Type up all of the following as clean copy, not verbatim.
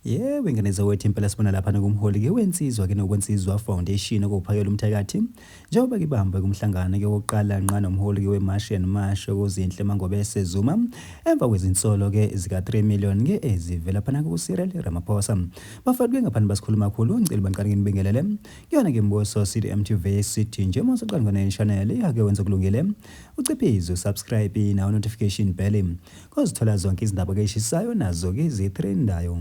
Yebo, ingane zawethu impela sibona lapha kumholi-ke wensizwa-ke nokwensizwa foundation okuphakela umthakathi njengoba-ke ibambe kumhlangano-ke wokuqala nqa nomholi-ke weMarch and March okuzinhle Mangobese Zuma emva kwezinsolo-ke zika-3 million-ke ezivela phana ku-Cyril Ramaphosa. Bafake ngaphandle basikhuluma kakhulu ngicela baniqale nginibingelele kuyona-ke Mbuso City MTV City nje mase uqala ngone channel ake wenza kulungile uciphize subscribe nawo notification bell kozithola zonke izindaba-ke eshisayo nazo-ke zitrendayo.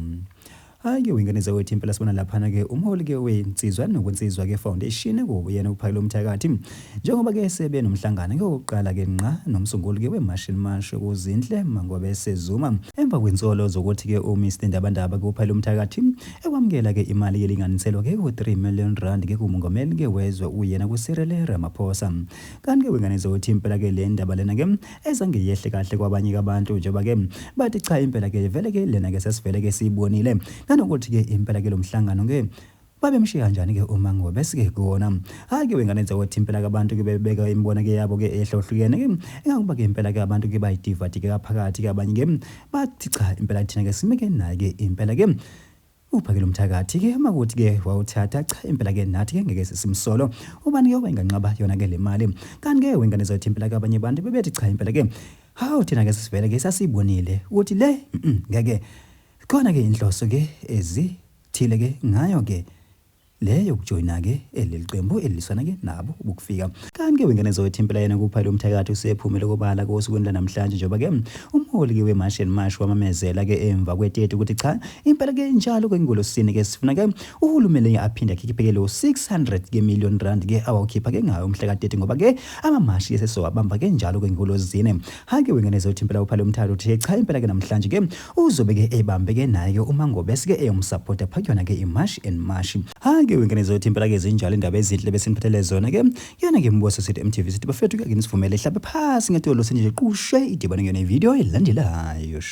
Hayi-ke wengane zawethu impela sibona laphana-ke umholi-ke wensizwa nokwensizwa-ke foundation kuyena ukuphakela umthakathi njengoba-ke sebe nomhlangano-ke wokuqala-ke nqa nomsunguli-ke weMarch and March okuzinhle Mangobese Zuma emva kwensolo zokuthi-ke uMr Ndabandaba-ke uphakela umthakathi ekwamukela-ke imali yelinganiselwa-ke ku-3 million rand-ke kumongameli-ke wezwe uyena kuCyril Ramaphosa. Kanti-ke wengane zawethu impela-ke le ndaba lena-ke ezange yehle kahle kwabanye abantu njengoba-ke bathi cha impela-ke vele-ke lena-ke sesivele-ke siyibonile nanokuthi-ke impela-ke lo mhlangano-ke babemshiya kanjani-ke uMangobese-ke kuwona. Hhayi-ke wengane zawethu impela-ke abantu-ke bebeka imibono-ke yabo-ke ehlukahlukene-ke engangoba-ke impela-ke abantu-ke bayidivadi-ke kaphakathi-ke abanye-ke bathi cha impela thina-ke simeke naye-ke impela-ke uphakela umthakathi-ke makuthi-ke wawuthatha cha impela-ke nathi-ke ngeke sisimsolo ubani-ke wayenganqaba yona-ke le mali. Kanti-ke wengane zawethu impela-ke abanye abantu bebethi cha impela-ke hawu thina-ke sisivele-ke sasiyibonile ukuthi le ngeke khona-ke inhloso-ke ezithile-ke ngayo-ke leyo ukujoyina-ke leli qembu eliliswana-ke nabo ukufika. Kanti-ke wengane zawethu impela yena kuphakela umthakathi usephumile kobala kosukwini lanamhlanje njengoba-ke umholi-ke weMarch and March wamamezela-ke emva kweteti ukuthi cha impela-ke njalo-ke ngolosini-ke sifuna-ke uhulumeni aphinde akhipheke lo 600 million rand-ke awawukhipha-ke ngayo umhlaka-30 ngoba-ke amamashi sesowabamba-ke njalo-ke ngolosine. Hhayi-ke wengane zawethu impela uphakela umthakathi uthi cha impela-ke namhlanje-ke uzobe-ke ebambe-ke naye-ke uMangobese-ke eyomsapota phakuyona-ke iMarch and March. Hhayi-ke wengane zawethu impela-ke zinjalo indaba ezinhle besiniphathele zona-ke kuyona-ke Mbuso City MTV City bafethu-ke nisivumele hlabe phasi ngetolo senje qushwe idibane ngene video elandelayo.